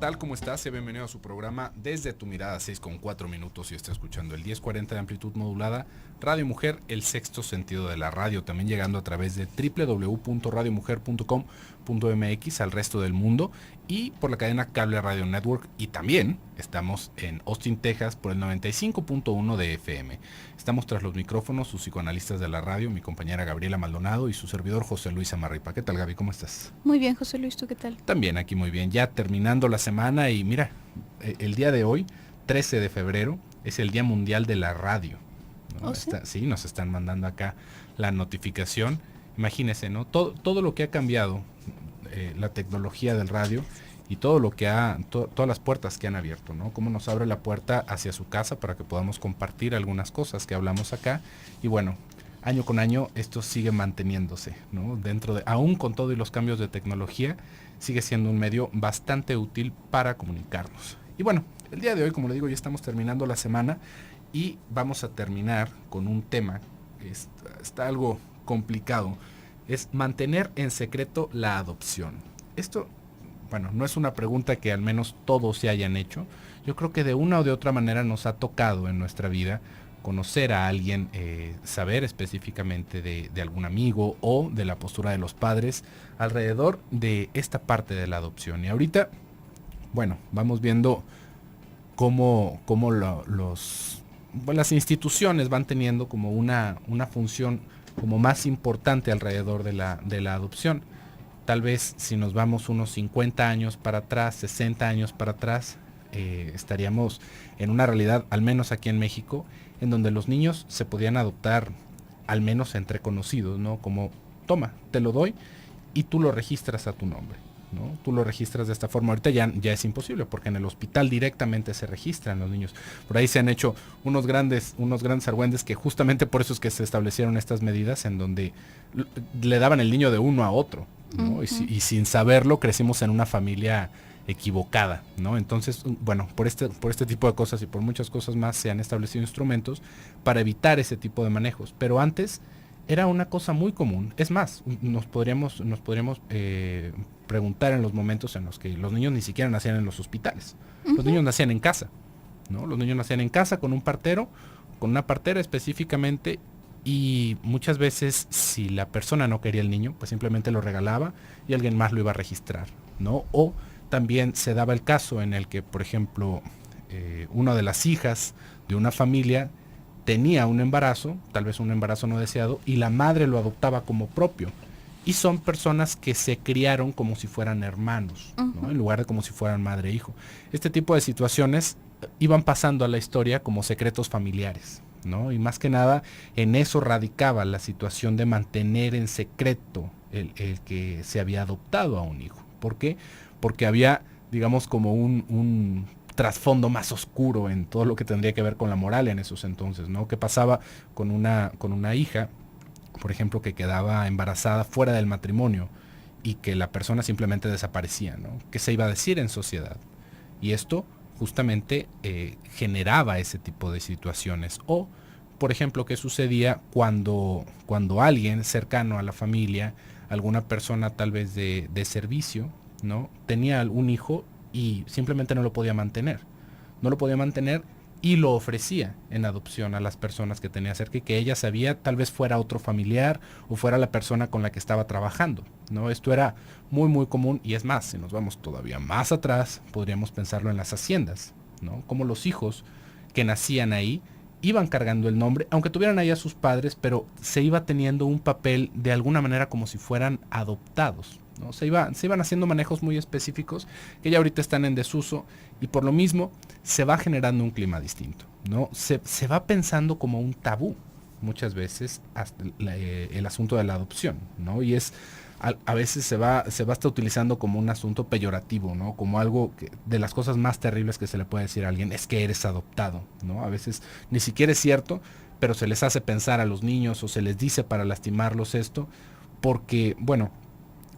tal? ¿Cómo estás? Sea bienvenido a su programa Desde tu Mirada, 6:04 y está escuchando el 1040 de amplitud modulada, Radio Mujer, el sexto sentido de la radio, también llegando a través de www.radiomujer.com.mx al resto del mundo y por la cadena Cable Radio Network, y también estamos en Austin, Texas por el 95.1 de FM. Estamos tras los micrófonos, sus psicoanalistas de la radio, mi compañera Gabriela Maldonado y su servidor José Luis Amarripa. ¿Qué tal, Gaby? ¿Cómo estás? Muy bien, José Luis, ¿tú qué tal? También aquí muy bien, ya terminando la semana y mira, el día de hoy, 13 de febrero, es el Día Mundial de la Radio, ¿no? ¿Oh, sí? Sí, nos están mandando acá la notificación. Imagínense, ¿no? Todo lo que ha cambiado, la tecnología del radio y todo lo que todas las puertas que han abierto, ¿no? Cómo nos abre la puerta hacia su casa para que podamos compartir algunas cosas que hablamos acá. Y bueno, año con año esto sigue manteniéndose, ¿no? Aún con todo y los cambios de tecnología, sigue siendo un medio bastante útil para comunicarnos. Y bueno, el día de hoy, como le digo, ya estamos terminando la semana y vamos a terminar con un tema que está algo complicado. Es mantener en secreto la adopción. Esto, bueno, no es una pregunta que al menos todos se hayan hecho. Yo creo que de una o de otra manera nos ha tocado en nuestra vida conocer a alguien, saber específicamente de algún amigo o de la postura de los padres alrededor de esta parte de la adopción. Y ahorita, bueno, vamos viendo cómo las instituciones van teniendo como una función como más importante alrededor de la adopción. Tal vez si nos vamos unos 50 años para atrás, 60 años para atrás, estaríamos en una realidad, al menos aquí en México, en donde los niños se podían adoptar, al menos entre conocidos, ¿no? Como, toma, te lo doy y tú lo registras a tu nombre, ¿no? Tú lo registras de esta forma. Ahorita ya es imposible porque en el hospital directamente se registran los niños. Por ahí se han hecho unos grandes argüendes que justamente por eso es que se establecieron estas medidas en donde le daban el niño de uno a otro, ¿no? Uh-huh. Y sin saberlo crecimos en una familia equivocada, ¿no? Entonces, bueno, por este tipo de cosas y por muchas cosas más se han establecido instrumentos para evitar ese tipo de manejos. Pero antes era una cosa muy común. Es más, nos podríamos preguntar en los momentos en los que los niños ni siquiera nacían en los hospitales. Uh-huh. Los niños nacían en casa, ¿no? Los niños nacían en casa con un partero, con una partera específicamente, y muchas veces si la persona no quería el niño, pues simplemente lo regalaba y alguien más lo iba a registrar, ¿no? O también se daba el caso en el que, por ejemplo, una de las hijas de una familia tenía un embarazo, tal vez un embarazo no deseado, y la madre lo adoptaba como propio. Y son personas que se criaron como si fueran hermanos, ¿no? Uh-huh. En lugar de como si fueran madre e hijo. Este tipo de situaciones iban pasando a la historia como secretos familiares, ¿no? Y más que nada en eso radicaba la situación de mantener en secreto el que se había adoptado a un hijo. ¿Por qué? Porque había, digamos, como un trasfondo más oscuro en todo lo que tendría que ver con la moral en esos entonces, ¿no? ¿Qué pasaba con una hija, por ejemplo, que quedaba embarazada fuera del matrimonio y que la persona simplemente desaparecía, ¿no? ¿Qué se iba a decir en sociedad? Y esto justamente generaba ese tipo de situaciones. O, por ejemplo, ¿qué sucedía cuando alguien cercano a la familia, alguna persona tal vez de servicio, ¿no? Tenía algún hijo y simplemente no lo podía mantener y lo ofrecía en adopción a las personas que tenía cerca y que ella sabía tal vez fuera otro familiar o fuera la persona con la que estaba trabajando, ¿no? Esto era muy muy común, y es más, si nos vamos todavía más atrás, podríamos pensarlo en las haciendas, ¿no? Como los hijos que nacían ahí iban cargando el nombre, aunque tuvieran ahí a sus padres, pero se iba teniendo un papel de alguna manera como si fueran adoptados, ¿no? Se iban haciendo manejos muy específicos que ya ahorita están en desuso, y por lo mismo se va generando un clima distinto, ¿no? Se va pensando como un tabú muchas veces hasta el asunto de la adopción, ¿no? Y a veces se va hasta utilizando como un asunto peyorativo, ¿no? Como algo de las cosas más terribles que se le puede decir a alguien es que eres adoptado, ¿no? A veces ni siquiera es cierto, pero se les hace pensar a los niños o se les dice para lastimarlos esto, porque, bueno,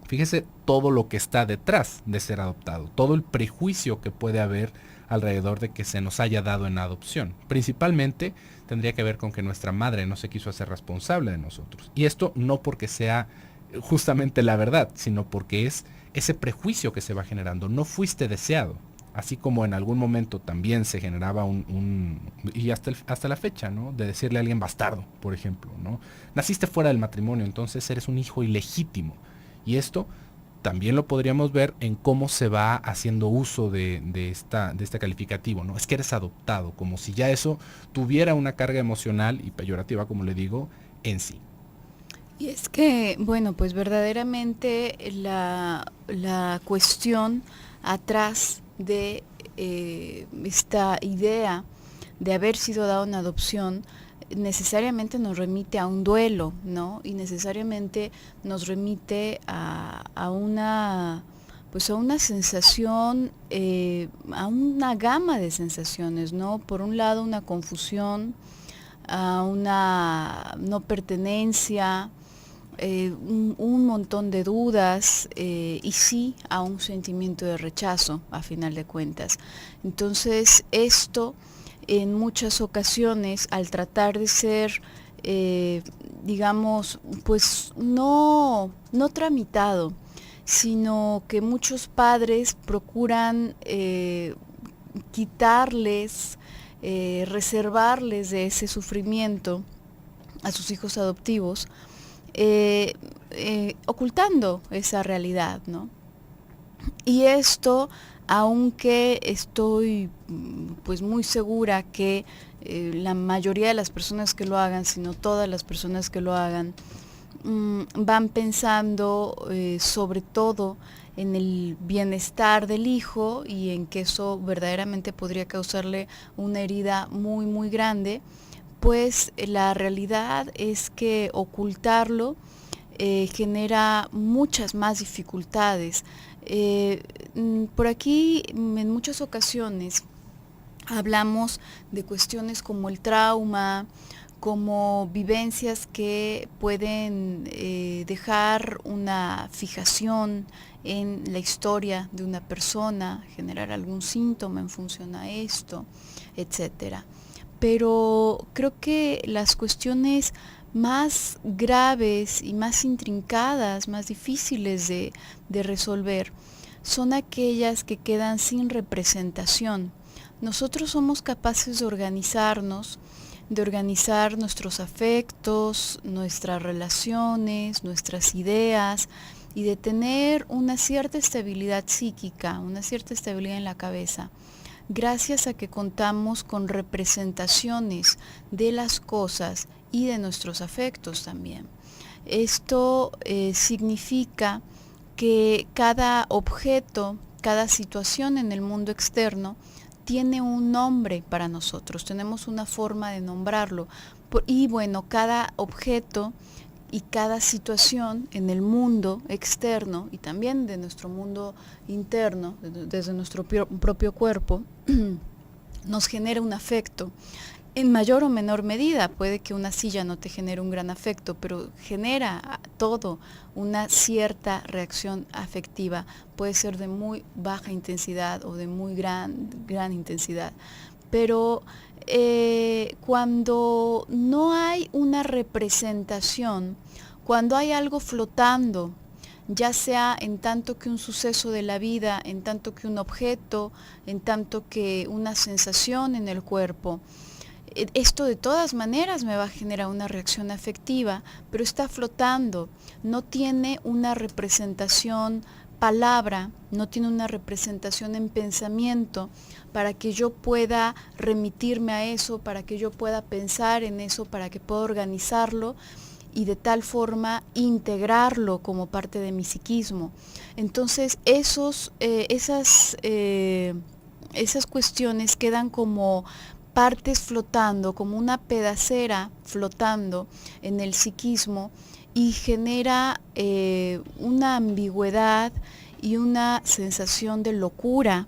fíjese todo lo que está detrás de ser adoptado, todo el prejuicio que puede haber alrededor de que se nos haya dado en adopción. Principalmente tendría que ver con que nuestra madre no se quiso hacer responsable de nosotros. Y esto no porque sea justamente la verdad, sino porque es ese prejuicio que se va generando. No fuiste deseado, así como en algún momento también se generaba y hasta la fecha, ¿no? De decirle a alguien bastardo, por ejemplo, ¿no? Naciste fuera del matrimonio, entonces eres un hijo ilegítimo. Y esto también lo podríamos ver en cómo se va haciendo uso de este calificativo, ¿no? Es que eres adoptado, como si ya eso tuviera una carga emocional y peyorativa, como le digo, en sí. Y es que, bueno, pues verdaderamente la cuestión atrás de esta idea de haber sido dado en adopción necesariamente nos remite a un duelo, ¿no? Y necesariamente nos remite a una, pues a una sensación, a una gama de sensaciones, ¿no? Por un lado una confusión, a una no pertenencia, un montón de dudas y sí a un sentimiento de rechazo a final de cuentas. Entonces esto en muchas ocasiones al tratar de ser digamos pues no tramitado, sino que muchos padres procuran quitarles, reservarles de ese sufrimiento a sus hijos adoptivos, ocultando esa realidad, ¿no? Y esto, aunque estoy pues muy segura que la mayoría de las personas que lo hagan, sino todas las personas que lo hagan, van pensando sobre todo en el bienestar del hijo y en que eso verdaderamente podría causarle una herida muy muy grande, pues la realidad es que ocultarlo genera muchas más dificultades. Por aquí en muchas ocasiones hablamos de cuestiones como el trauma, como vivencias que pueden dejar una fijación en la historia de una persona, generar algún síntoma en función a esto, etcétera. Pero creo que las cuestiones más graves y más intrincadas, más difíciles de resolver, son aquellas que quedan sin representación. Nosotros somos capaces de organizarnos, de organizar nuestros afectos, nuestras relaciones, nuestras ideas y de tener una cierta estabilidad psíquica, una cierta estabilidad en la cabeza, gracias a que contamos con representaciones de las cosas y de nuestros afectos también. Esto significa que cada objeto, cada situación en el mundo externo tiene un nombre para nosotros, tenemos una forma de nombrarlo. Y bueno, cada objeto y cada situación en el mundo externo y también de nuestro mundo interno, desde nuestro propio cuerpo, nos genera un afecto. En mayor o menor medida, puede que una silla no te genere un gran afecto, pero genera todo una cierta reacción afectiva. Puede ser de muy baja intensidad o de muy gran intensidad. Pero cuando no hay una representación, cuando hay algo flotando, ya sea en tanto que un suceso de la vida, en tanto que un objeto, en tanto que una sensación en el cuerpo, esto de todas maneras me va a generar una reacción afectiva, pero está flotando, no tiene una representación palabra, no tiene una representación en pensamiento para que yo pueda remitirme a eso, para que yo pueda pensar en eso, para que pueda organizarlo y de tal forma integrarlo como parte de mi psiquismo. Entonces esas cuestiones quedan como partes flotando, como una pedacera flotando en el psiquismo y genera una ambigüedad y una sensación de locura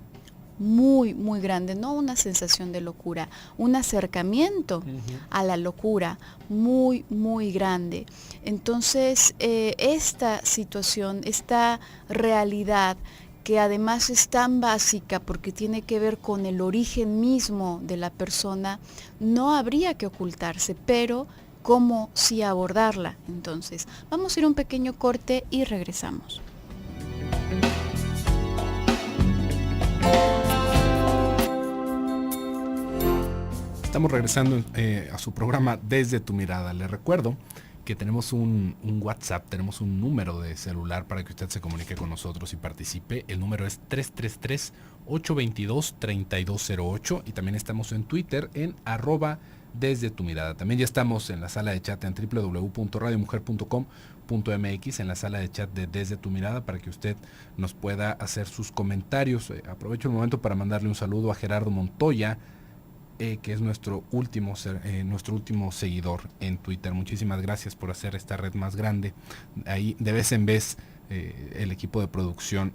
muy, muy grande, no una sensación de locura, un acercamiento a la locura muy, muy grande. Entonces, esta situación, esta realidad, que además es tan básica porque tiene que ver con el origen mismo de la persona, no habría que ocultarse, pero ¿cómo sí abordarla? Entonces, vamos a ir a un pequeño corte y regresamos. Estamos regresando a su programa Desde tu Mirada. Les recuerdo que tenemos un WhatsApp, tenemos un número de celular para que usted se comunique con nosotros y participe. El número es 333-822-3208 y también estamos en Twitter en @desde tu mirada. También ya estamos en la sala de chat en www.radiomujer.com.mx, en la sala de chat de Desde tu Mirada, para que usted nos pueda hacer sus comentarios. Aprovecho el momento para mandarle un saludo a Gerardo Montoya, que es nuestro último seguidor en Twitter. Muchísimas gracias por hacer esta red más grande. Ahí de vez en vez el equipo de producción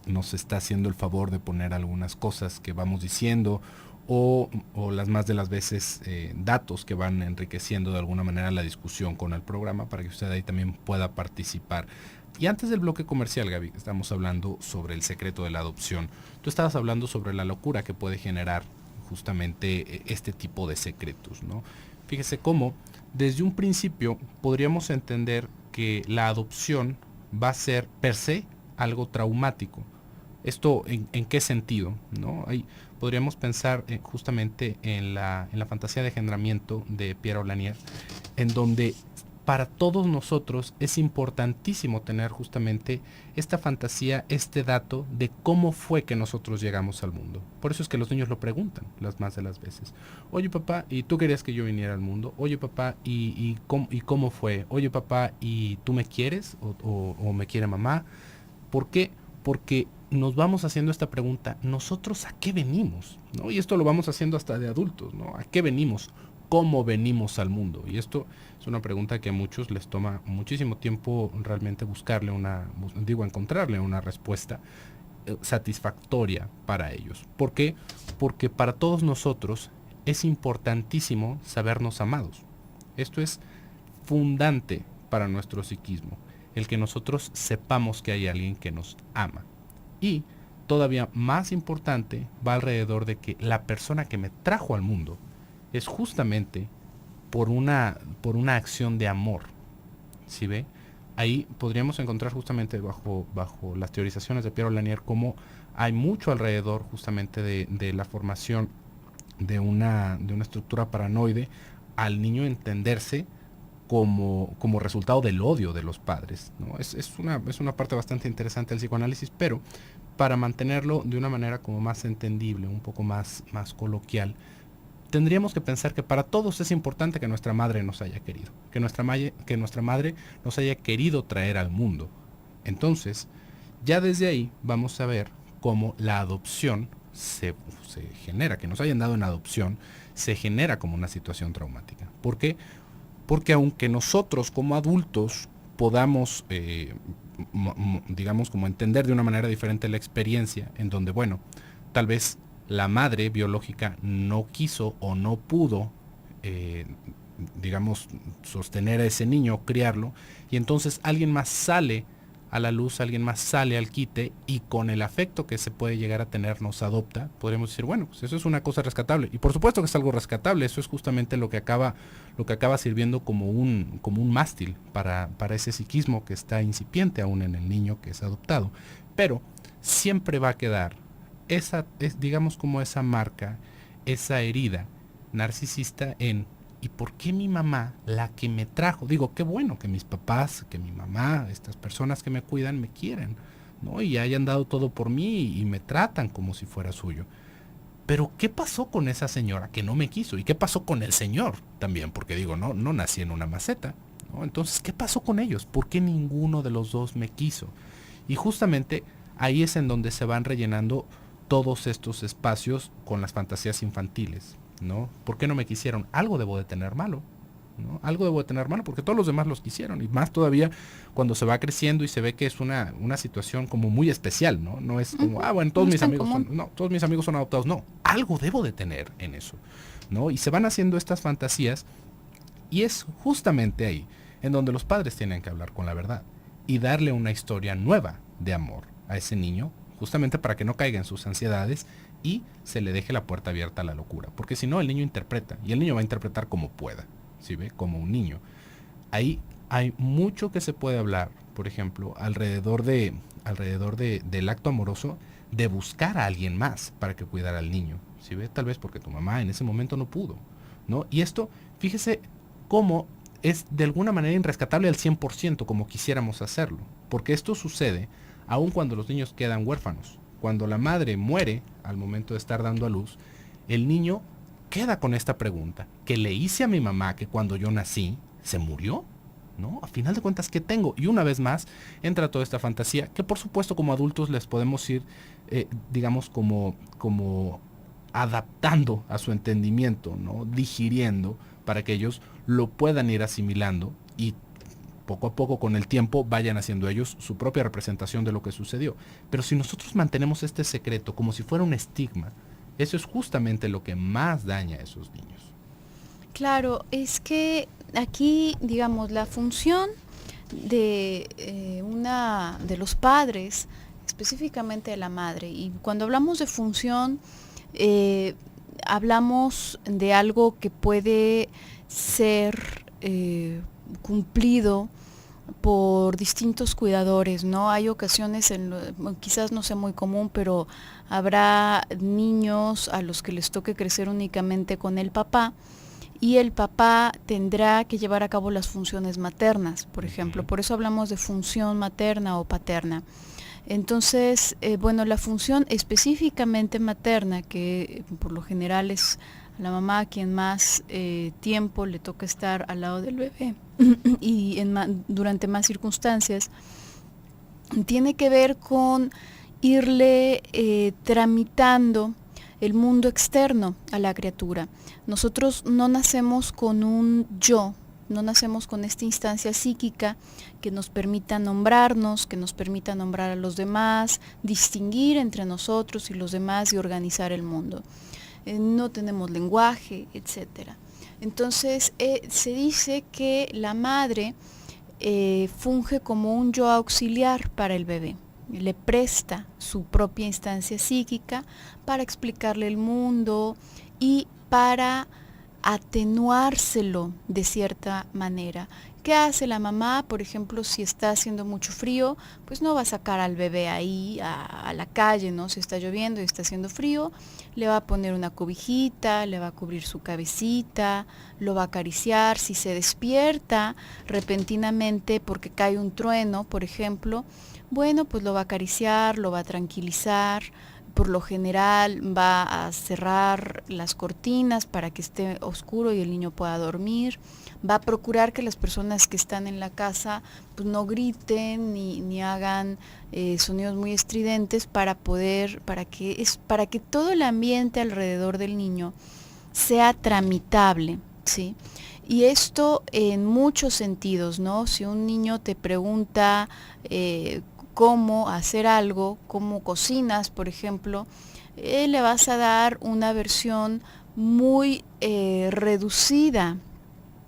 nos está haciendo el favor de poner algunas cosas que vamos diciendo o las más de las veces datos que van enriqueciendo de alguna manera la discusión con el programa, para que usted ahí también pueda participar. Y antes del bloque comercial, Gaby, estamos hablando sobre el secreto de la adopción. Tú estabas hablando sobre la locura que puede generar justamente este tipo de secretos, ¿no? Fíjese cómo desde un principio podríamos entender que la adopción va a ser per se algo traumático. ¿Esto en qué sentido, no? Ahí podríamos pensar justamente en la fantasía de engendramiento de Pierre Lanier, en donde para todos nosotros es importantísimo tener justamente esta fantasía, este dato de cómo fue que nosotros llegamos al mundo. Por eso es que los niños lo preguntan las más de las veces. Oye papá, ¿y tú querías que yo viniera al mundo? Oye papá, ¿y cómo fue? Oye papá, ¿y tú me quieres? ¿O me quiere mamá? ¿Por qué? Porque nos vamos haciendo esta pregunta, ¿nosotros a qué venimos? ¿No? Y esto lo vamos haciendo hasta de adultos, ¿no? ¿A qué venimos? ¿Cómo venimos al mundo? Y esto es una pregunta que a muchos les toma muchísimo tiempo realmente encontrarle una respuesta satisfactoria para ellos. ¿Por qué? Porque para todos nosotros es importantísimo sabernos amados. Esto es fundante para nuestro psiquismo, el que nosotros sepamos que hay alguien que nos ama. Y todavía más importante va alrededor de que la persona que me trajo al mundo es justamente por una acción de amor. ¿Sí ve? Ahí podríamos encontrar justamente bajo las teorizaciones de Pierre Lanier cómo hay mucho alrededor justamente de la formación de una estructura paranoide al niño entenderse como resultado del odio de los padres, ¿no? Es una parte bastante interesante del psicoanálisis, pero para mantenerlo de una manera como más entendible, un poco más coloquial, tendríamos que pensar que para todos es importante que nuestra madre nos haya querido, que nuestra madre nos haya querido traer al mundo. Entonces, ya desde ahí vamos a ver cómo la adopción se genera, que nos hayan dado en adopción, se genera como una situación traumática. ¿Por qué? Porque aunque nosotros como adultos podamos, digamos, como entender de una manera diferente la experiencia, en donde, bueno, tal vez la madre biológica no quiso o no pudo, digamos, sostener a ese niño, criarlo, y entonces alguien más sale a la luz, alguien más sale al quite, y con el afecto que se puede llegar a tener nos adopta, podríamos decir, bueno, pues eso es una cosa rescatable. Y por supuesto que es algo rescatable, eso es justamente lo que acaba sirviendo como un mástil para ese psiquismo que está incipiente aún en el niño que es adoptado. Pero siempre va a quedar digamos como esa marca, esa herida narcisista ¿y por qué mi mamá, la que me trajo? Digo, qué bueno que mis papás, que mi mamá, estas personas que me cuidan me quieren, ¿no? Y hayan dado todo por mí y me tratan como si fuera suyo. Pero ¿qué pasó con esa señora que no me quiso? ¿Y qué pasó con el señor también? Porque digo, no nací en una maceta, ¿no? Entonces, ¿qué pasó con ellos? ¿Por qué ninguno de los dos me quiso? Y justamente ahí es en donde se van rellenando todos estos espacios con las fantasías infantiles, ¿no? ¿Por qué no me quisieron? Algo debo de tener malo, ¿no? Algo debo de tener malo porque todos los demás los quisieron, y más todavía cuando se va creciendo y se ve que es una situación como muy especial, ¿no? No es como, bueno, todos mis amigos son adoptados. No, algo debo de tener en eso, ¿no? Y se van haciendo estas fantasías, y es justamente ahí en donde los padres tienen que hablar con la verdad y darle una historia nueva de amor a ese niño, justamente para que no caiga en sus ansiedades y se le deje la puerta abierta a la locura. Porque si no, el niño interpreta, y el niño va a interpretar como pueda, ¿sí ve? Como un niño. Ahí hay mucho que se puede hablar, por ejemplo, alrededor del acto amoroso de buscar a alguien más para que cuidara al niño, ¿sí ve? Tal vez porque tu mamá en ese momento no pudo, ¿no? Y esto, fíjese cómo es de alguna manera irrescatable al 100% como quisiéramos hacerlo, porque esto sucede aun cuando los niños quedan huérfanos. Cuando la madre muere al momento de estar dando a luz, el niño queda con esta pregunta: ¿qué le hice a mi mamá que cuando yo nací se murió? ¿No? A final de cuentas, ¿qué tengo? Y una vez más entra toda esta fantasía que por supuesto como adultos les podemos ir, digamos, como adaptando a su entendimiento, ¿no? Digiriendo para que ellos lo puedan ir asimilando y poco a poco con el tiempo vayan haciendo ellos su propia representación de lo que sucedió. Pero si nosotros mantenemos este secreto como si fuera un estigma, eso es justamente lo que más daña a esos niños. Claro, es que aquí, digamos, la función de una de los padres, específicamente de la madre, y cuando hablamos de función, hablamos de algo que puede ser cumplido por distintos cuidadores, ¿no? Hay ocasiones, quizás no sea muy común, pero habrá niños a los que les toque crecer únicamente con el papá, y el papá tendrá que llevar a cabo las funciones maternas, por ejemplo. Por eso hablamos de función materna o paterna. Entonces, bueno, la función específicamente materna, que por lo general es a la mamá quien más tiempo le toca estar al lado del bebé y durante más circunstancias, tiene que ver con irle tramitando el mundo externo a la criatura. Nosotros no nacemos con un yo, no nacemos con esta instancia psíquica que nos permita nombrarnos, que nos permita nombrar a los demás, distinguir entre nosotros y los demás y organizar el mundo. No tenemos lenguaje, etc. Entonces, se dice que la madre funge como un yo auxiliar para el bebé. Le presta su propia instancia psíquica para explicarle el mundo y para atenuárselo de cierta manera. ¿Qué hace la mamá? Por ejemplo, si está haciendo mucho frío, pues no va a sacar al bebé ahí a la calle, ¿no? Si está lloviendo y está haciendo frío, le va a poner una cobijita, le va a cubrir su cabecita, lo va a acariciar. Si se despierta repentinamente porque cae un trueno, por ejemplo, bueno, pues lo va a acariciar, lo va a tranquilizar. Por lo general va a cerrar las cortinas para que esté oscuro y el niño pueda dormir. Va a procurar que las personas que están en la casa pues no griten ni hagan sonidos muy estridentes para que todo el ambiente alrededor del niño sea tramitable, ¿sí? Y esto en muchos sentidos, ¿no? Si un niño te pregunta cómo hacer algo, cómo cocinas, por ejemplo, le vas a dar una versión muy reducida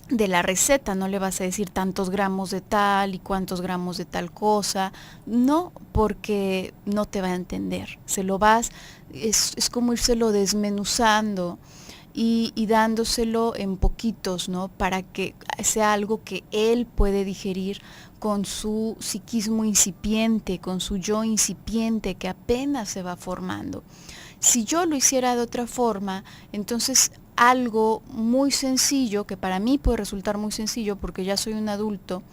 de la receta. No le vas a decir tantos gramos de tal y cuántos gramos de tal cosa, no, porque no te va a entender. Es como írselo desmenuzando y dándoselo en poquitos, ¿no? Para que sea algo que él puede digerir con su psiquismo incipiente, con su yo incipiente que apenas se va formando. Si yo lo hiciera de otra forma, entonces algo muy sencillo, que para mí puede resultar muy sencillo porque ya soy un adulto,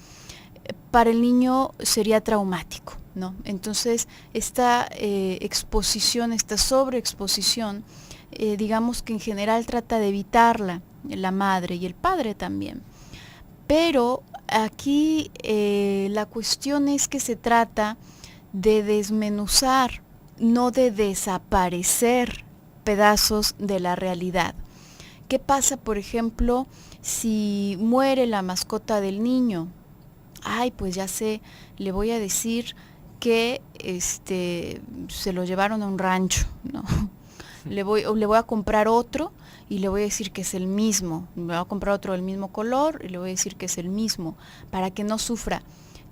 para el niño sería traumático, ¿no? Entonces esta exposición, esta sobreexposición, digamos que en general trata de evitarla la madre y el padre también. Pero aquí la cuestión es que se trata de desmenuzar, no de desaparecer pedazos de la realidad. ¿Qué pasa, por ejemplo, si muere la mascota del niño? Ay, pues ya sé, le voy a decir que se lo llevaron a un rancho, ¿no? Le voy a comprar otro y le voy a decir que es el mismo. Le voy a comprar otro del mismo color y le voy a decir que es el mismo, para que no sufra.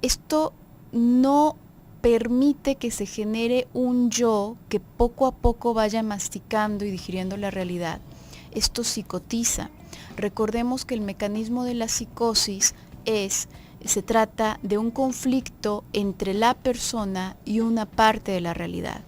Esto no permite que se genere un yo que poco a poco vaya masticando y digiriendo la realidad. Esto psicotiza. Recordemos que el mecanismo de la psicosis se trata de un conflicto entre la persona y una parte de la realidad.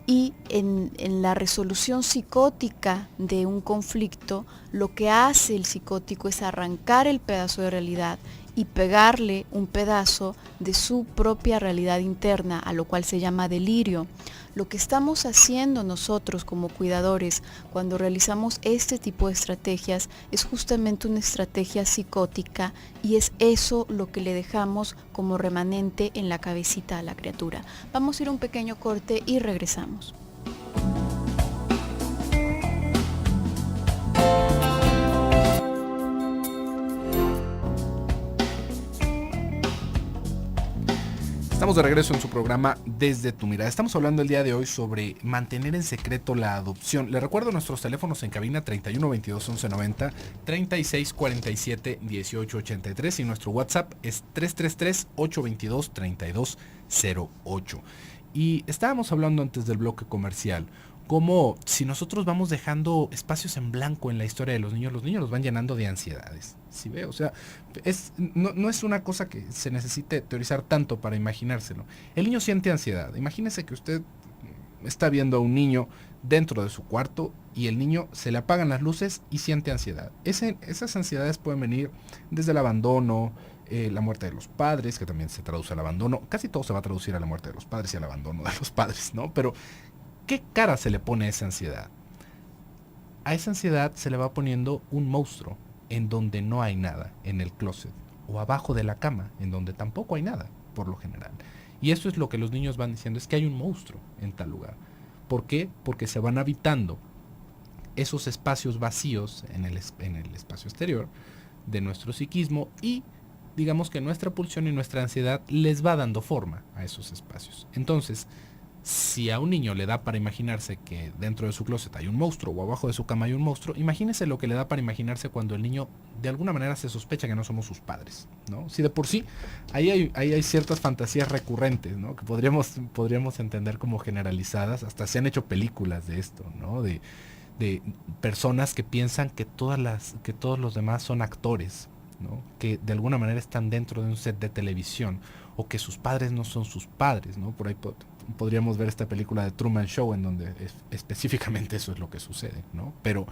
Y en la resolución psicótica de un conflicto, lo que hace el psicótico es arrancar el pedazo de realidad y pegarle un pedazo de su propia realidad interna, a lo cual se llama delirio. Lo que estamos haciendo nosotros como cuidadores cuando realizamos este tipo de estrategias es justamente una estrategia psicótica, y es eso lo que le dejamos como remanente en la cabecita a la criatura. Vamos a ir a un pequeño corte y regresamos. Estamos de regreso en su programa Desde tu Mirada. Estamos hablando el día de hoy sobre mantener en secreto la adopción. Les recuerdo nuestros teléfonos en cabina: 31 22 11 90, 36 47 18 83, y nuestro WhatsApp es 333 822 32 08. Y estábamos hablando antes del bloque comercial como si nosotros vamos dejando espacios en blanco en la historia de los niños los van llenando de ansiedades. ¿Sí ve? O sea, no es una cosa que se necesite teorizar tanto para imaginárselo. El niño siente ansiedad. Imagínese que usted está viendo a un niño dentro de su cuarto y el niño se le apagan las luces y siente ansiedad. Esas ansiedades pueden venir desde el abandono, la muerte de los padres, que también se traduce al abandono. Casi todo se va a traducir a la muerte de los padres y al abandono de los padres, ¿no? Pero ¿qué cara se le pone a esa ansiedad? A esa ansiedad se le va poniendo un monstruo en donde no hay nada, en el closet, o abajo de la cama, en donde tampoco hay nada, por lo general. Y eso es lo que los niños van diciendo, es que hay un monstruo en tal lugar. ¿Por qué? Porque se van habitando esos espacios vacíos en el espacio exterior de nuestro psiquismo, y digamos que nuestra pulsión y nuestra ansiedad les va dando forma a esos espacios. Entonces, si a un niño le da para imaginarse que dentro de su closet hay un monstruo o abajo de su cama hay un monstruo, imagínese lo que le da para imaginarse cuando el niño de alguna manera se sospecha que no somos sus padres, ¿no? Si de por sí ahí hay ciertas fantasías recurrentes, ¿no? Que podríamos entender como generalizadas. Hasta se han hecho películas de esto, ¿no? De personas que piensan que todos los demás son actores, ¿no? Que de alguna manera están dentro de un set de televisión, o que sus padres no son sus padres, ¿no? Por ahí podríamos ver esta película de Truman Show, en donde específicamente eso es lo que sucede, ¿no? Pero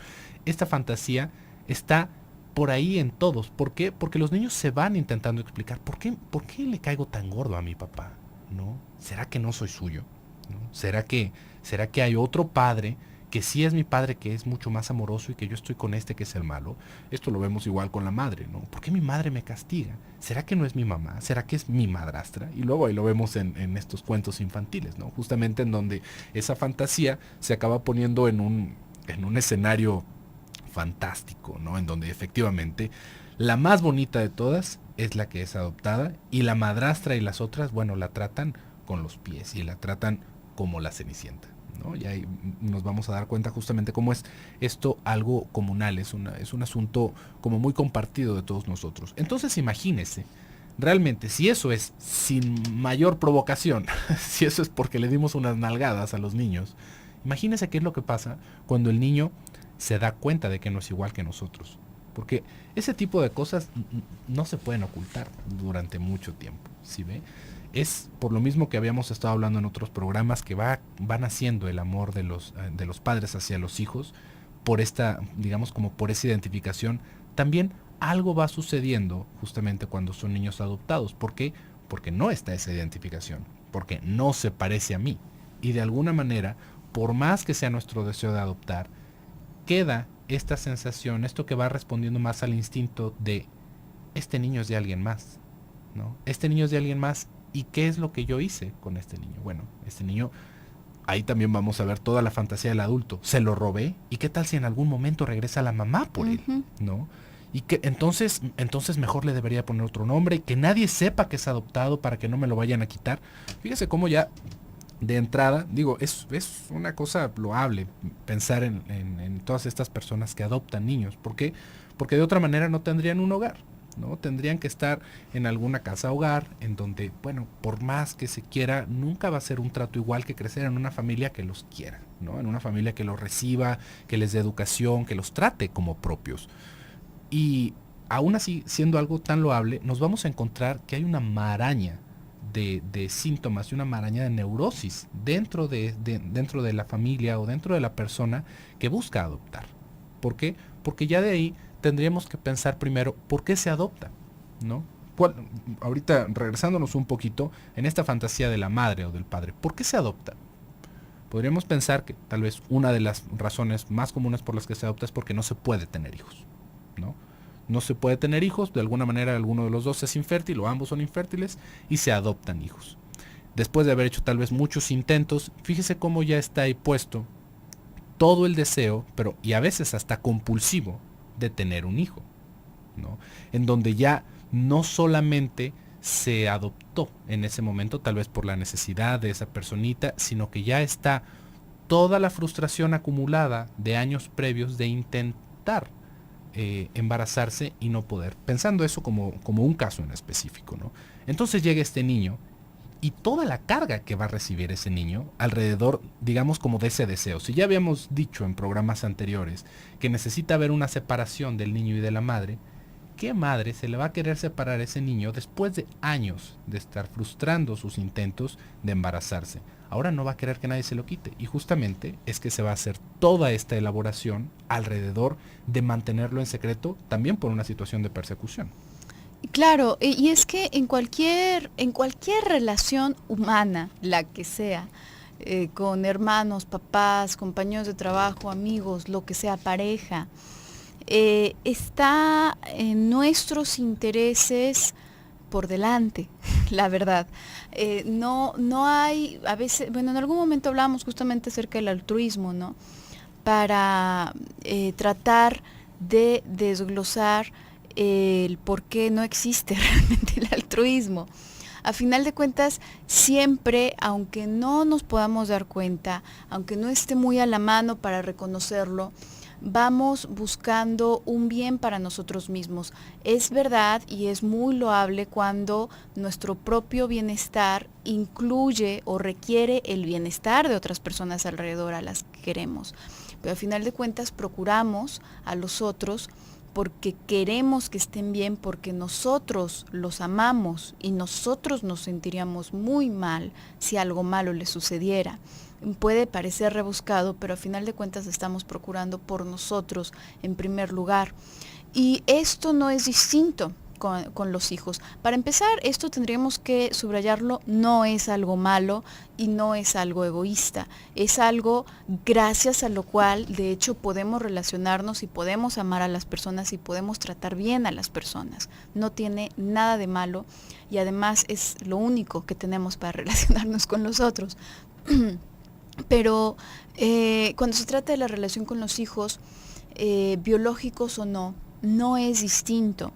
esta fantasía está por ahí en todos. ¿Por qué? Porque los niños se van intentando explicar por qué le caigo tan gordo a mi papá, ¿no? ¿Será que no soy suyo? ¿No? ¿Será que hay otro padre que sí es mi padre, que es mucho más amoroso, y que yo estoy con este que es el malo? Esto lo vemos igual con la madre, ¿no? ¿Por qué mi madre me castiga? ¿Será que no es mi mamá? ¿Será que es mi madrastra? Y luego ahí lo vemos en estos cuentos infantiles, ¿no? Justamente en donde esa fantasía se acaba poniendo en un escenario fantástico, ¿no? En donde efectivamente la más bonita de todas es la que es adoptada, y la madrastra y las otras, bueno, la tratan con los pies y la tratan como la Cenicienta, ¿no? Y ahí nos vamos a dar cuenta justamente cómo es esto algo comunal, es un asunto como muy compartido de todos nosotros. Entonces imagínese, realmente, si eso es sin mayor provocación, si eso es porque le dimos unas nalgadas a los niños, imagínese qué es lo que pasa cuando el niño se da cuenta de que no es igual que nosotros. Porque ese tipo de cosas no se pueden ocultar durante mucho tiempo, ¿sí ve? Es por lo mismo que habíamos estado hablando en otros programas, que van haciendo el amor de los padres hacia los hijos, por esta, digamos, como por esa identificación. También algo va sucediendo justamente cuando son niños adoptados. ¿Por qué? Porque no está esa identificación, porque no se parece a mí. Y de alguna manera, por más que sea nuestro deseo de adoptar, queda esta sensación, esto que va respondiendo más al instinto de, este niño es de alguien más, ¿no? Este niño es de alguien más. ¿Y qué es lo que yo hice con este niño? Bueno, este niño, ahí también vamos a ver toda la fantasía del adulto. Se lo robé, ¿y qué tal si en algún momento regresa la mamá por él? ¿No? Y que entonces mejor le debería poner otro nombre, y que nadie sepa que es adoptado para que no me lo vayan a quitar. Fíjese cómo ya de entrada, digo, es una cosa loable pensar en todas estas personas que adoptan niños. ¿Por qué? Porque de otra manera no tendrían un hogar, ¿no? Tendrían que estar en alguna casa hogar, en donde, bueno, por más que se quiera, nunca va a ser un trato igual que crecer en una familia que los quiera, ¿no? En una familia que los reciba, que les dé educación, que los trate como propios. Y aún así, siendo algo tan loable, nos vamos a encontrar que hay una maraña de síntomas y una maraña de neurosis dentro de la familia o dentro de la persona que busca adoptar. ¿Por qué? Porque ya de ahí tendríamos que pensar primero por qué se adopta, ¿no? Ahorita regresándonos un poquito en esta fantasía de la madre o del padre, ¿por qué se adopta? Podríamos pensar que tal vez una de las razones más comunes por las que se adopta es porque no se puede tener hijos, ¿no? No se puede tener hijos, de alguna manera alguno de los dos es infértil o ambos son infértiles y se adoptan hijos. Después de haber hecho tal vez muchos intentos, fíjese cómo ya está ahí puesto todo el deseo, y a veces hasta compulsivo, de tener un hijo, ¿no? En donde ya no solamente se adoptó en ese momento, tal vez por la necesidad de esa personita, sino que ya está toda la frustración acumulada de años previos de intentar embarazarse y no poder, pensando eso como un caso en específico, ¿no? Entonces llega este niño y toda la carga que va a recibir ese niño alrededor, digamos, como de ese deseo. Si ya habíamos dicho en programas anteriores que necesita haber una separación del niño y de la madre, ¿qué madre se le va a querer separar a ese niño después de años de estar frustrando sus intentos de embarazarse? Ahora no va a querer que nadie se lo quite. Y justamente es que se va a hacer toda esta elaboración alrededor de mantenerlo en secreto, también por una situación de persecución. Claro, y es que en cualquier relación humana, la que sea, con hermanos, papás, compañeros de trabajo, amigos, lo que sea, pareja, está en nuestros intereses por delante, la verdad. No hay, a veces, bueno, en algún momento hablábamos justamente acerca del altruismo, ¿no? Para tratar de desglosar el por qué no existe realmente el altruismo. A final de cuentas, siempre, aunque no nos podamos dar cuenta, aunque no esté muy a la mano para reconocerlo, vamos buscando un bien para nosotros mismos. Es verdad y es muy loable cuando nuestro propio bienestar incluye o requiere el bienestar de otras personas alrededor a las que queremos. Pero a final de cuentas procuramos a los otros porque queremos que estén bien, porque nosotros los amamos y nosotros nos sentiríamos muy mal si algo malo les sucediera. Puede parecer rebuscado, pero a final de cuentas estamos procurando por nosotros en primer lugar. Y esto no es distinto con los hijos. Para empezar, esto tendríamos que subrayarlo, no es algo malo y no es algo egoísta. Es algo gracias a lo cual, de hecho, podemos relacionarnos y podemos amar a las personas y podemos tratar bien a las personas. No tiene nada de malo y además es lo único que tenemos para relacionarnos con los otros. Pero cuando se trata de la relación con los hijos, biológicos o no, no es distinto.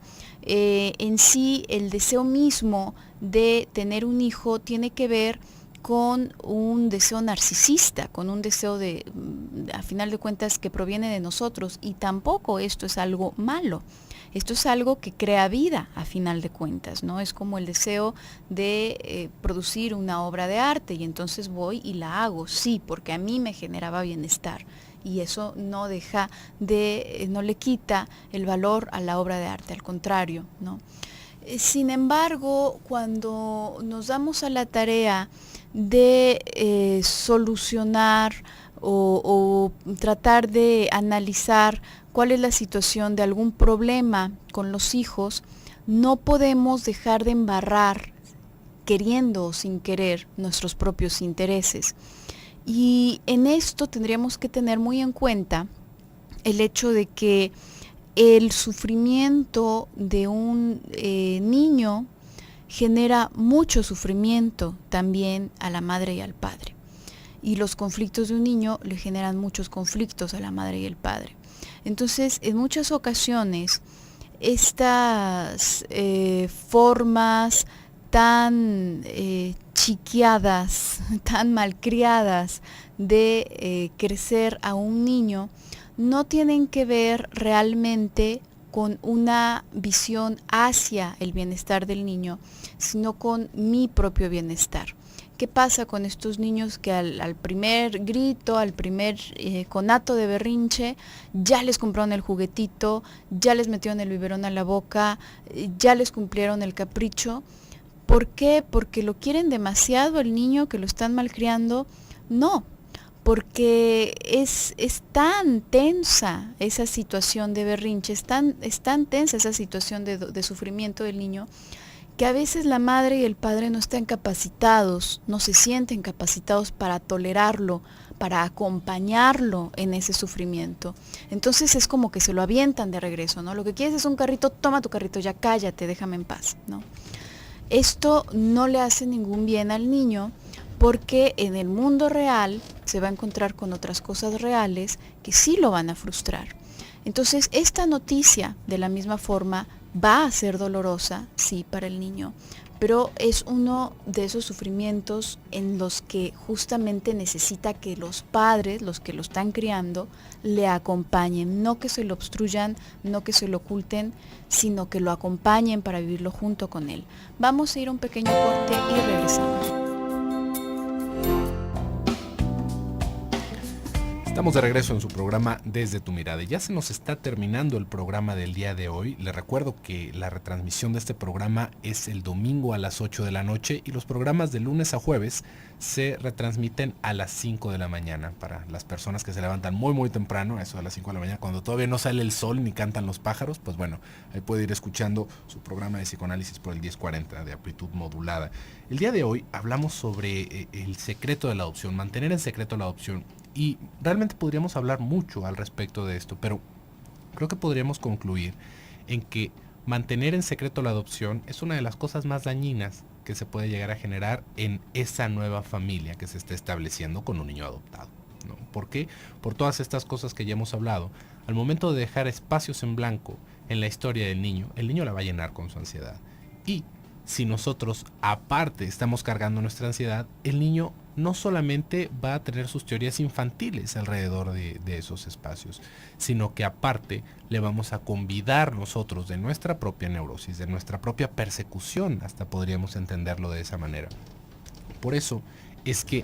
En sí, el deseo mismo de tener un hijo tiene que ver con un deseo narcisista, con un deseo a final de cuentas, que proviene de nosotros, y tampoco esto es algo malo. Esto es algo que crea vida, a final de cuentas, ¿no? Es como el deseo de producir una obra de arte y entonces voy y la hago, sí, porque a mí me generaba bienestar. Y eso no le quita el valor a la obra de arte, al contrario, ¿no? Sin embargo, cuando nos damos a la tarea de solucionar o tratar de analizar cuál es la situación de algún problema con los hijos, no podemos dejar de embarrar, queriendo o sin querer, nuestros propios intereses. Y en esto tendríamos que tener muy en cuenta el hecho de que el sufrimiento de un niño genera mucho sufrimiento también a la madre y al padre. Y los conflictos de un niño le generan muchos conflictos a la madre y el padre. Entonces, en muchas ocasiones, estas formas tan chiqueadas, tan malcriadas de crecer a un niño, no tienen que ver realmente con una visión hacia el bienestar del niño, sino con mi propio bienestar. ¿Qué pasa con estos niños que al primer grito, al primer conato de berrinche, ya les compraron el juguetito, ya les metieron el biberón a la boca, ya les cumplieron el capricho? ¿Por qué? ¿Porque lo quieren demasiado el niño, que lo están malcriando? No, porque es tan tensa esa situación de berrinche, es tan tensa esa situación de sufrimiento del niño, que a veces la madre y el padre no están capacitados, no se sienten capacitados para tolerarlo, para acompañarlo en ese sufrimiento. Entonces es como que se lo avientan de regreso, ¿no? Lo que quieres es un carrito, toma tu carrito, ya cállate, déjame en paz, ¿no? Esto no le hace ningún bien al niño, porque en el mundo real se va a encontrar con otras cosas reales que sí lo van a frustrar. Entonces, esta noticia, de la misma forma, va a ser dolorosa, sí, para el niño, pero es uno de esos sufrimientos en los que justamente necesita que los padres, los que lo están criando, le acompañen, no que se lo obstruyan, no que se lo oculten, sino que lo acompañen para vivirlo junto con él. Vamos a ir a un pequeño corte y regresamos. Estamos de regreso en su programa Desde tu Mirada. Ya se nos está terminando el programa del día de hoy. Les recuerdo que la retransmisión de este programa es el domingo a las 8 de la noche y los programas de lunes a jueves se retransmiten a las 5 de la mañana. Para las personas que se levantan muy temprano, eso a las 5 de la mañana, cuando todavía no sale el sol ni cantan los pájaros, pues bueno, ahí puede ir escuchando su programa de psicoanálisis por el 1040 de amplitud modulada. El día de hoy hablamos sobre el secreto de la adopción, mantener en secreto la adopción. Y realmente podríamos hablar mucho al respecto de esto, pero creo que podríamos concluir en que mantener en secreto la adopción es una de las cosas más dañinas que se puede llegar a generar en esa nueva familia que se está estableciendo con un niño adoptado, ¿no? ¿Por qué? Por todas estas cosas que ya hemos hablado. Al momento de dejar espacios en blanco en la historia del niño, el niño la va a llenar con su ansiedad. Y si nosotros aparte estamos cargando nuestra ansiedad, el niño no solamente va a tener sus teorías infantiles alrededor de esos espacios, sino que aparte le vamos a convidar nosotros de nuestra propia neurosis, de nuestra propia persecución, hasta podríamos entenderlo de esa manera. Por eso es que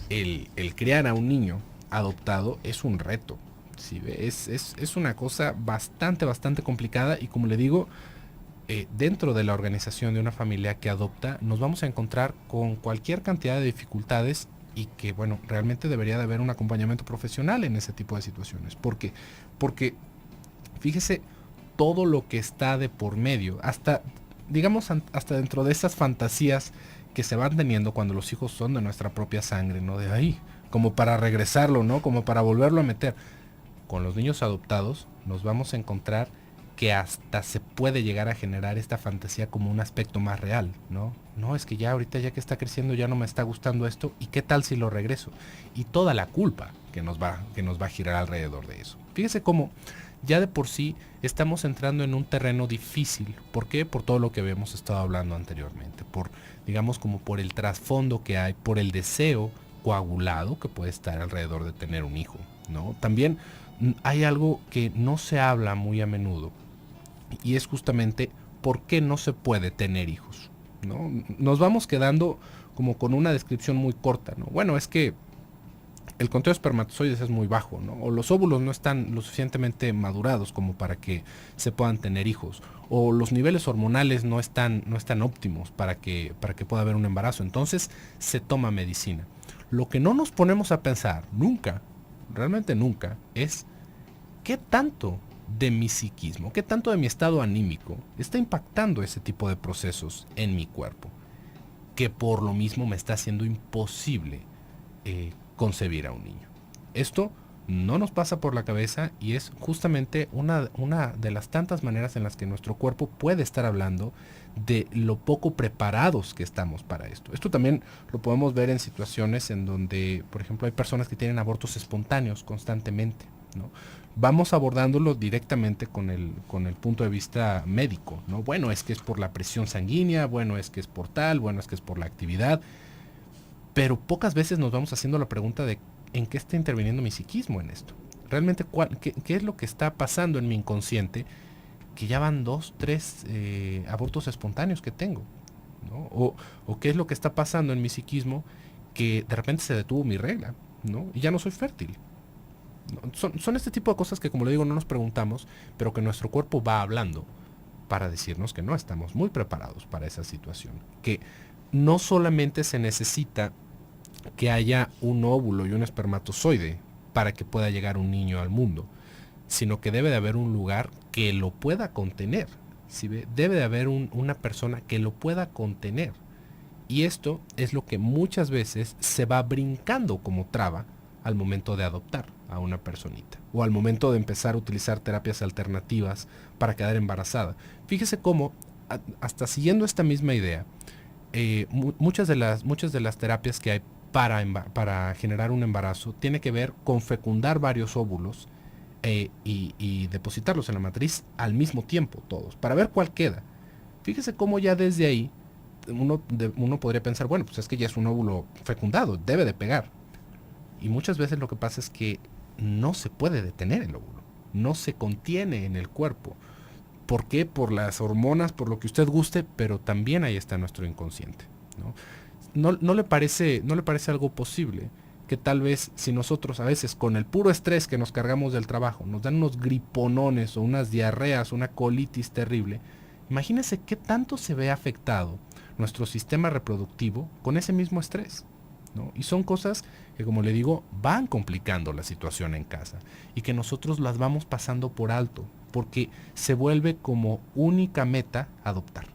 el criar a un niño adoptado es un reto, ¿sí? Es una cosa bastante complicada y como le digo, dentro de la organización de una familia que adopta, nos vamos a encontrar con cualquier cantidad de dificultades y que, bueno, realmente debería de haber un acompañamiento profesional en ese tipo de situaciones. ¿Por qué? Porque, fíjese, todo lo que está de por medio, hasta, digamos, hasta dentro de esas fantasías que se van teniendo cuando los hijos son de nuestra propia sangre, ¿no? De ahí, como para regresarlo, ¿no? Como para volverlo a meter. Con los niños adoptados nos vamos a encontrar que hasta se puede llegar a generar esta fantasía como un aspecto más real, ¿no? No, es que ya ahorita ya que está creciendo ya no me está gustando esto, ¿y qué tal si lo regreso? Y toda la culpa que nos va a girar alrededor de eso. Fíjese cómo ya de por sí estamos entrando en un terreno difícil. ¿Por qué? Por todo lo que habíamos estado hablando anteriormente, por, digamos, como por el trasfondo que hay, por el deseo coagulado que puede estar alrededor de tener un hijo, ¿no? También hay algo que no se habla muy a menudo, y es justamente por qué no se puede tener hijos, ¿no? Nos vamos quedando como con una descripción muy corta, ¿no? Bueno, es que el conteo de espermatozoides es muy bajo, ¿no? O los óvulos no están lo suficientemente madurados como para que se puedan tener hijos, o los niveles hormonales no están óptimos para que pueda haber un embarazo. Entonces se toma medicina. Lo que no nos ponemos a pensar nunca, realmente nunca, es qué tanto de mi psiquismo, qué tanto de mi estado anímico está impactando ese tipo de procesos en mi cuerpo, que por lo mismo me está haciendo imposible concebir a un niño. Esto no nos pasa por la cabeza y es justamente una de las tantas maneras en las que nuestro cuerpo puede estar hablando de lo poco preparados que estamos para esto. Esto también lo podemos ver en situaciones en donde, por ejemplo, hay personas que tienen abortos espontáneos constantemente, ¿no? Vamos abordándolo directamente con el punto de vista médico, ¿no? Bueno, es que es por la presión sanguínea, bueno, es que es por tal, bueno, es que es por la actividad, pero pocas veces nos vamos haciendo la pregunta de ¿en qué está interviniendo mi psiquismo en esto? Realmente, ¿qué es lo que está pasando en mi inconsciente? Que ya van 2, 3 abortos espontáneos que tengo, ¿no? O qué es lo que está pasando en mi psiquismo que de repente se detuvo mi regla, ¿no? Y ya no soy fértil. Son este tipo de cosas que, como le digo, no nos preguntamos, pero que nuestro cuerpo va hablando para decirnos que no estamos muy preparados para esa situación, que no solamente se necesita que haya un óvulo y un espermatozoide para que pueda llegar un niño al mundo, sino que debe de haber un lugar que lo pueda contener. ¿Sí ve? Debe de haber una persona que lo pueda contener. Y esto es lo que muchas veces se va brincando como traba al momento de adoptar a una personita o al momento de empezar a utilizar terapias alternativas para quedar embarazada. Fíjese cómo, hasta siguiendo esta misma idea, muchas de las terapias que hay para generar un embarazo tiene que ver con fecundar varios óvulos y depositarlos en la matriz al mismo tiempo, todos, para ver cuál queda. Fíjese cómo ya desde ahí uno podría pensar, bueno, pues es que ya es un óvulo fecundado, debe de pegar. Y muchas veces lo que pasa es que no se puede detener el óvulo, no se contiene en el cuerpo. ¿Por qué? Por las hormonas, por lo que usted guste, pero también ahí está nuestro inconsciente, ¿no? ¿No le parece algo posible que tal vez si nosotros a veces con el puro estrés que nos cargamos del trabajo nos dan unos griponones o unas diarreas, una colitis terrible, imagínese qué tanto se ve afectado nuestro sistema reproductivo con ese mismo estrés, ¿no? Y son cosas que, como le digo, van complicando la situación en casa y que nosotros las vamos pasando por alto porque se vuelve como única meta adoptar.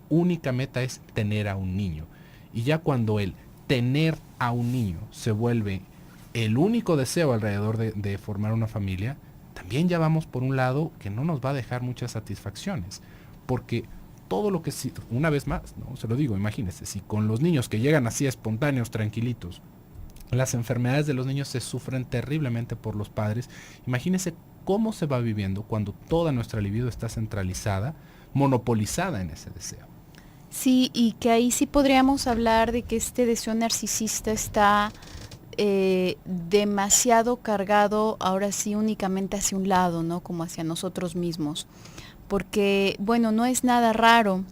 Única meta es tener a un niño. Y ya cuando el tener a un niño se vuelve el único deseo alrededor de formar una familia, también ya vamos por un lado que no nos va a dejar muchas satisfacciones. Porque todo lo que sí, una vez más, ¿no? Se lo digo, imagínense, si con los niños que llegan así espontáneos, tranquilitos, las enfermedades de los niños se sufren terriblemente por los padres, imagínense cómo se va viviendo cuando toda nuestra libido está centralizada, monopolizada en ese deseo. Sí, y que ahí sí podríamos hablar de que este deseo narcisista está demasiado cargado, ahora sí únicamente hacia un lado, ¿no? Como hacia nosotros mismos. Porque, bueno, no es nada raro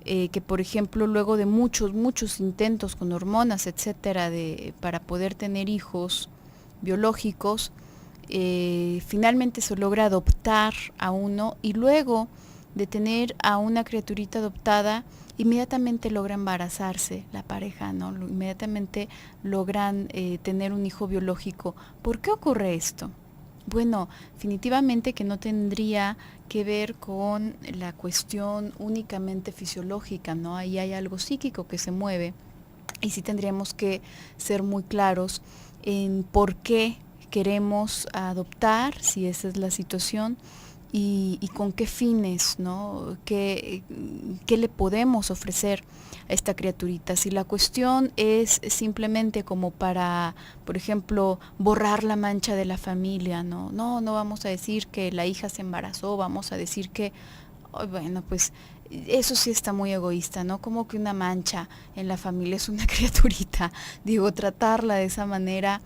que, por ejemplo, luego de muchos intentos con hormonas, etcétera, para poder tener hijos biológicos, finalmente se logra adoptar a uno y luego de tener a una criaturita adoptada, inmediatamente logra embarazarse la pareja, ¿no? Inmediatamente logran tener un hijo biológico. ¿Por qué ocurre esto? Bueno, definitivamente que no tendría que ver con la cuestión únicamente fisiológica, ¿no? Ahí hay algo psíquico que se mueve y sí tendríamos que ser muy claros en por qué queremos adoptar, si esa es la situación, y con qué fines, ¿no? ¿Qué le podemos ofrecer a esta criaturita? Si la cuestión es simplemente como para, por ejemplo, borrar la mancha de la familia, ¿no? No vamos a decir que la hija se embarazó, vamos a decir que, oh, bueno, pues eso sí está muy egoísta, ¿no? Como que una mancha en la familia es una criaturita. Digo, tratarla de esa manera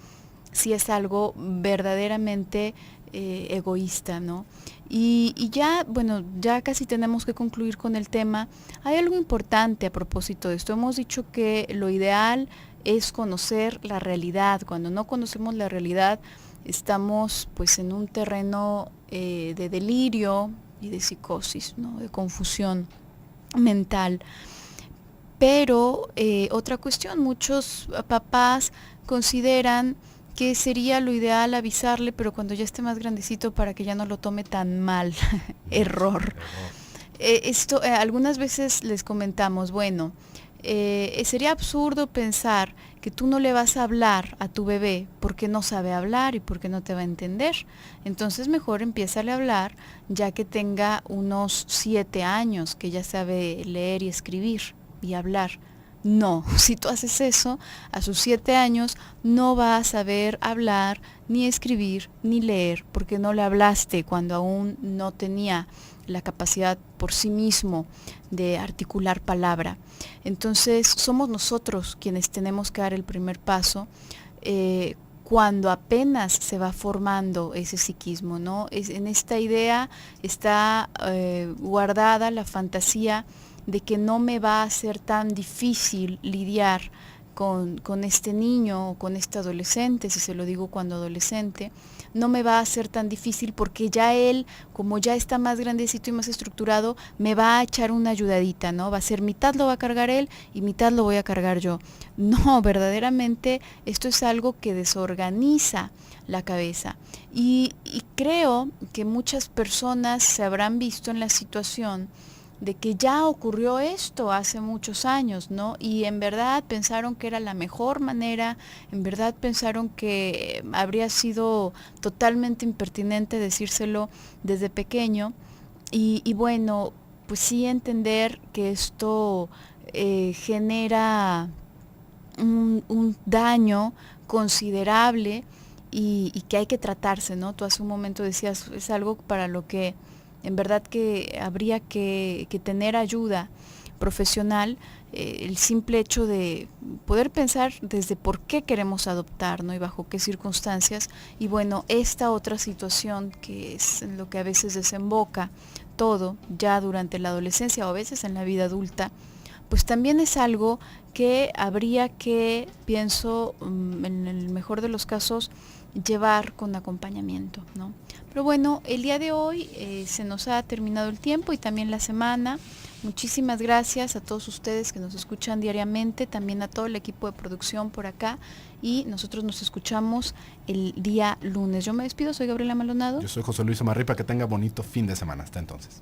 sí es algo verdaderamente egoísta, ¿no? Y ya, bueno, ya casi tenemos que concluir con el tema. Hay algo importante a propósito de esto. Hemos dicho que lo ideal es conocer la realidad. Cuando no conocemos la realidad, estamos pues en un terreno de delirio y de psicosis, ¿no? De confusión mental. Pero otra cuestión, muchos papás consideran que sería lo ideal avisarle, pero cuando ya esté más grandecito para que ya no lo tome tan mal. Error. Esto, algunas veces les comentamos, bueno, sería absurdo pensar que tú no le vas a hablar a tu bebé porque no sabe hablar y porque no te va a entender. Entonces mejor empiézale a hablar ya que tenga unos 7 años, que ya sabe leer y escribir y hablar. No, si tú haces eso, a sus 7 años no va a saber hablar, ni escribir, ni leer, porque no le hablaste cuando aún no tenía la capacidad por sí mismo de articular palabra. Entonces, somos nosotros quienes tenemos que dar el primer paso cuando apenas se va formando ese psiquismo, ¿no? En esta idea está guardada la fantasía de que no me va a ser tan difícil lidiar con este niño o con este adolescente, si se lo digo cuando adolescente, no me va a ser tan difícil porque ya él, como ya está más grandecito y más estructurado, me va a echar una ayudadita, ¿no? Va a ser mitad lo va a cargar él y mitad lo voy a cargar yo. No, verdaderamente esto es algo que desorganiza la cabeza. Y creo que muchas personas se habrán visto en la situación de que ya ocurrió esto hace muchos años, ¿no? Y en verdad pensaron que era la mejor manera, en verdad pensaron que habría sido totalmente impertinente decírselo desde pequeño. Y bueno, pues sí entender que esto genera un daño considerable y que hay que tratarse, ¿no? Tú hace un momento decías, es algo para lo que en verdad que habría que tener ayuda profesional, el simple hecho de poder pensar desde por qué queremos adoptar, ¿no? Y bajo qué circunstancias. Y bueno, esta otra situación que es en lo que a veces desemboca todo ya durante la adolescencia o a veces en la vida adulta, pues también es algo que habría que, pienso, en el mejor de los casos, llevar con acompañamiento, ¿no? Pero bueno, el día de hoy se nos ha terminado el tiempo y también la semana. Muchísimas gracias a todos ustedes que nos escuchan diariamente, también a todo el equipo de producción por acá y nosotros nos escuchamos el día lunes. Yo me despido, soy Gabriela Maldonado. Yo soy José Luis Amarripa, que tenga bonito fin de semana. Hasta entonces.